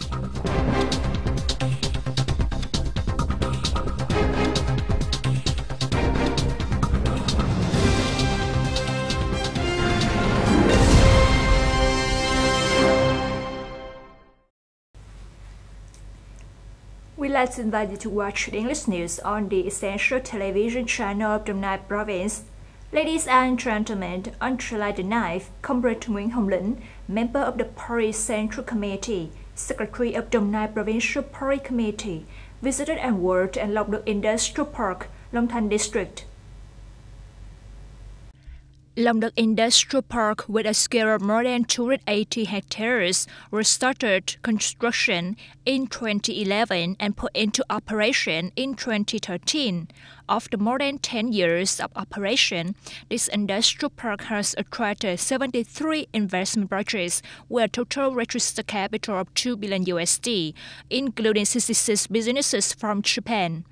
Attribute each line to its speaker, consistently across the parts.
Speaker 1: We'd like to invite you to watch the English news on the essential television channel of Đồng Nai province. Ladies and gentlemen, on July the 9th, Comrade Nguyễn Hồng Lĩnh, member of the Party Central Committee, Secretary of Đồng Nai Provincial Party Committee, visited and worked at Long Đức Industrial Park, Long Thành District. Long Đức Industrial Park, with a scale of more than 280 hectares, was started construction in 2011 and put into operation in 2013. After more than 10 years of operation, this industrial park has attracted 73 investment projects with a total registered capital of $2 billion USD, including 66 businesses from Japan.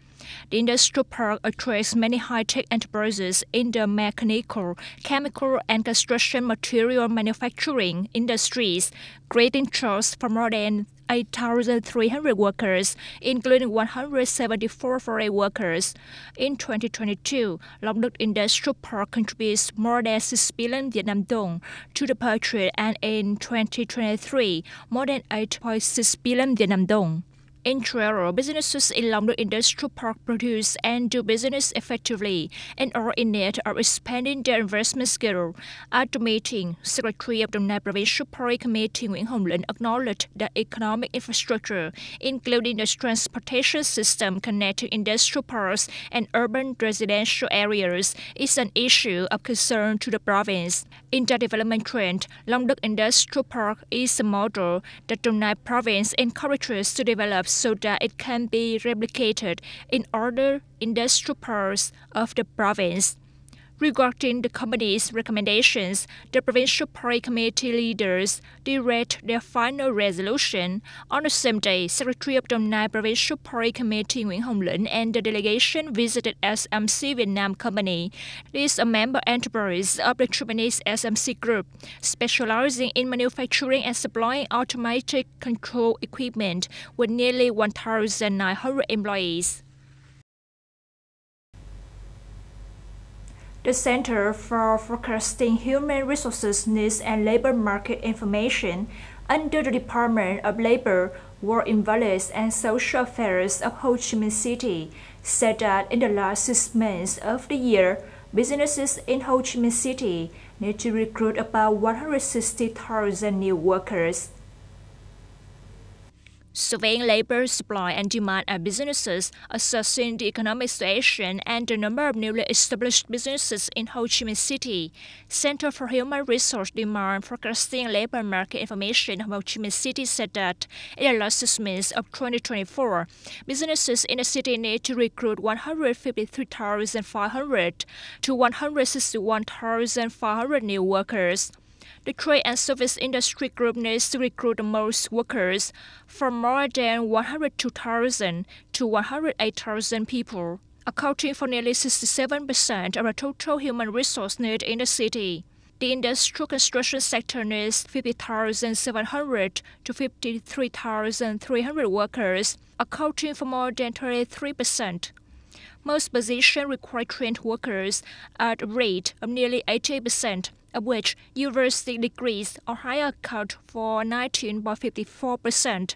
Speaker 1: The industrial park attracts many high-tech enterprises in the mechanical, chemical, and construction material manufacturing industries, creating jobs for more than 8,300 workers, including 174 foreign workers. In 2022, Long Đức Industrial Park contributes more than 6 billion Vietnam dong to the budget, and in 2023, more than 8.6 billion Vietnam dong. In general, businesses in Long Đức Industrial Park produce and do business effectively and are in need of expanding their investment scale. At the meeting, Secretary of Đồng Nai Provincial Party Committee Nguyễn Hồng Lĩnh acknowledged that economic infrastructure, including the transportation system connecting industrial parks and urban residential areas, is an issue of concern to the province. In the development trend, Long Đức Industrial Park is a model that Đồng Nai province encourages to develop so that it can be replicated in other industrial parks of the province. Regarding the company's recommendations, the Provincial Party Committee leaders direct their final resolution. On the same day, Secretary of Đồng Nai Provincial Party Committee Nguyễn Hồng Lĩnh and the delegation visited SMC Vietnam Company. This is a member enterprise of the Japanese SMC Group, specializing in manufacturing and supplying automatic control equipment with nearly 1,900 employees. The Center for Forecasting Human Resources Needs and Labor Market Information under the Department of Labor, Work Invalidity and Social Affairs of Ho Chi Minh City said that in the last 6 months of the year, businesses in Ho Chi Minh City need to recruit about 160,000 new workers. Surveying labor supply and demand at businesses, assessing the economic situation and the number of newly established businesses in Ho Chi Minh City, Center for Human Resource Demand Forecasting Labor Market Information of Ho Chi Minh City said that in the last 6 months of 2024, businesses in the city need to recruit 153,500 to 161,500 new workers. The trade and service industry group needs to recruit the most workers, from more than 102,000 to 108,000 people, accounting for nearly 67% of the total human resource need in the city. The industrial construction sector needs 50,700 to 53,300 workers, accounting for more than 33%. Most positions require trained workers at a rate of nearly 80%, of which university degrees or higher account for 19.54%.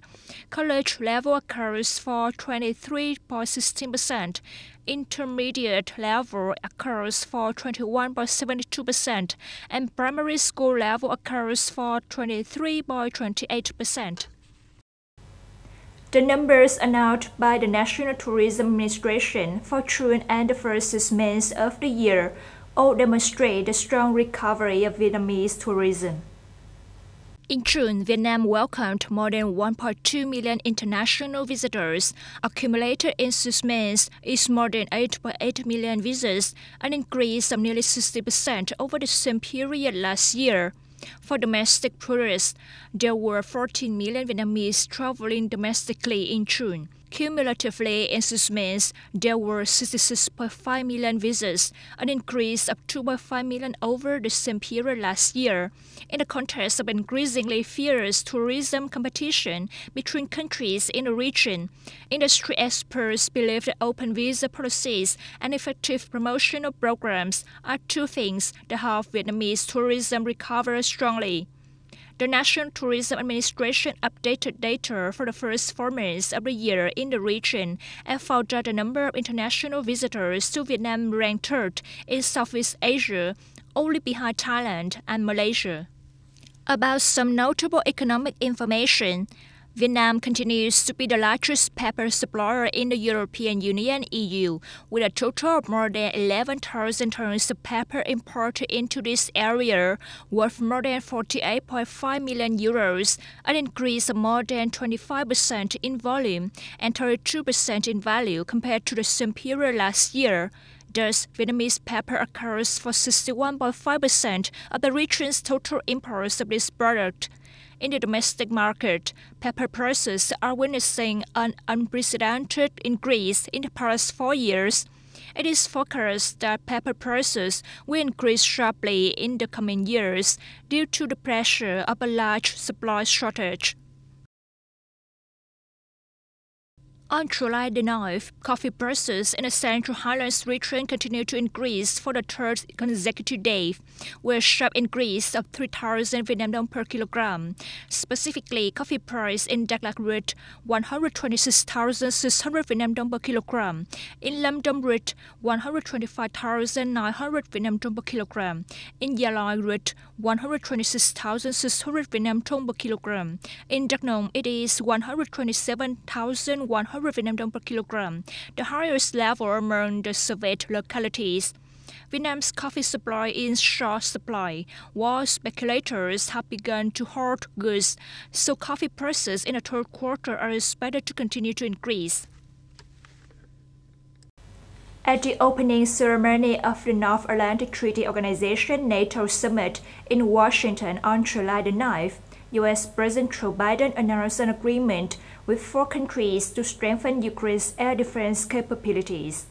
Speaker 1: College level accounts for 23.16%. Intermediate level accounts for 21.72%, and primary school level accounts for 23.28%. The numbers announced by the National Tourism Administration for June and the first 6 months of the year all demonstrate the strong recovery of Vietnamese tourism. In June, Vietnam welcomed more than 1.2 million international visitors. Accumulated in 6 months is more than 8.8 million visitors, an increase of nearly 60% over the same period last year. For domestic tourists, there were 14 million Vietnamese traveling domestically in June. Cumulatively, in 6 months, there were 66.5 million visits, an increase of 2.5 million over the same period last year. In the context of increasingly fierce tourism competition between countries in the region, industry experts believe that open visa policies and effective promotional programs are two things that help Vietnamese tourism recover strongly. The National Tourism Administration updated data for the first 4 months of the year in the region and found that the number of international visitors to Vietnam ranked third in Southeast Asia, only behind Thailand and Malaysia. About some notable economic information, Vietnam continues to be the largest pepper supplier in the European Union (EU), with a total of more than 11,000 tons of pepper imported into this area, worth more than 48.5 million euros, an increase of more than 25% in volume and 32% in value compared to the same period last year. Thus, Vietnamese pepper accounts for 61.5% of the region's total imports of this product. In the domestic market, pepper prices are witnessing an unprecedented increase in the past 4 years. It is forecast that pepper prices will increase sharply in the coming years due to the pressure of a large supply shortage. On July the 9th, coffee prices in the Central Highlands region continued to increase for the third consecutive day, with a sharp increase of 3,000 Vietnam dong per kilogram. Specifically, coffee price in Dak Lak reached 126,600 Vietnam dong per kilogram. In Lam Dong reached 125,900 Vietnam dong per kilogram. In Gia Lai reached 126,600 Vietnam dong per kilogram. In Dak Nong, it is 127,100 Vietnam dong per kilogram, the highest level among the surveyed localities. Vietnam's coffee supply is in short supply, while speculators have begun to hoard goods, so coffee prices in the third quarter are expected to continue to increase. At the opening ceremony of the North Atlantic Treaty Organization NATO summit in Washington on July the 9th, U.S. President Joe Biden announced an agreement with 4 countries to strengthen Ukraine's air defense capabilities.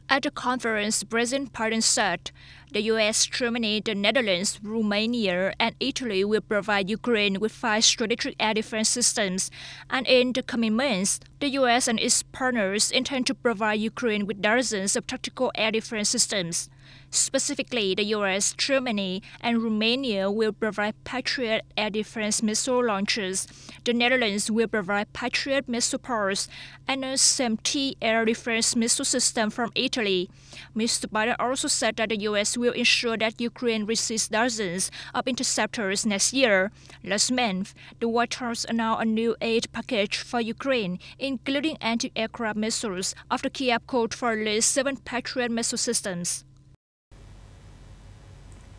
Speaker 1: At the conference, President Biden said the U.S., Germany, the Netherlands, Romania, and Italy will provide Ukraine with 5 strategic air defense systems, and in the coming months, the U.S. and its partners intend to provide Ukraine with dozens of tactical air defense systems. Specifically, the U.S., Germany, and Romania will provide Patriot air defense missile launchers. The Netherlands will provide Patriot missile powers and a SAM-T air defense missile system from Italy. Mr. Biden also said that the U.S. will ensure that Ukraine receives dozens of interceptors next year. Last month, the White House announced a new aid package for Ukraine, including anti-aircraft missiles, after Kiev called for at least 7 Patriot missile systems.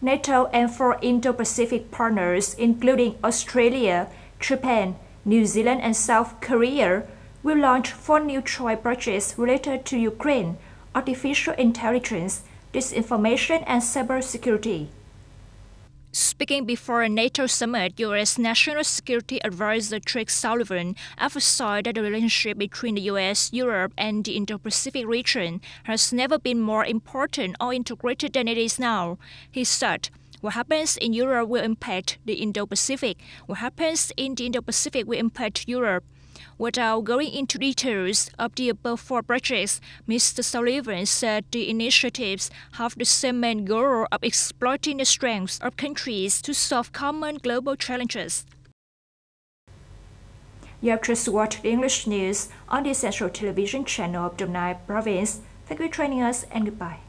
Speaker 1: NATO and 4 Indo-Pacific partners, including Australia, Japan, New Zealand, and South Korea, will launch 4 new joint projects related to Ukraine, artificial intelligence, disinformation, and cybersecurity. Speaking before a NATO summit, U.S. National Security Advisor Jake Sullivan emphasized that the relationship between the U.S., Europe, and the Indo-Pacific region has never been more important or integrated than it is now. He said, "What happens in Europe will impact the Indo-Pacific. What happens in the Indo-Pacific will impact Europe." Without going into details of the above 4 projects, Mr. Sullivan said the initiatives have the same main goal of exploiting the strengths of countries to solve common global challenges. You have just watched the English news on the Central Television channel of Dong Nai Province. Thank you for joining us and goodbye.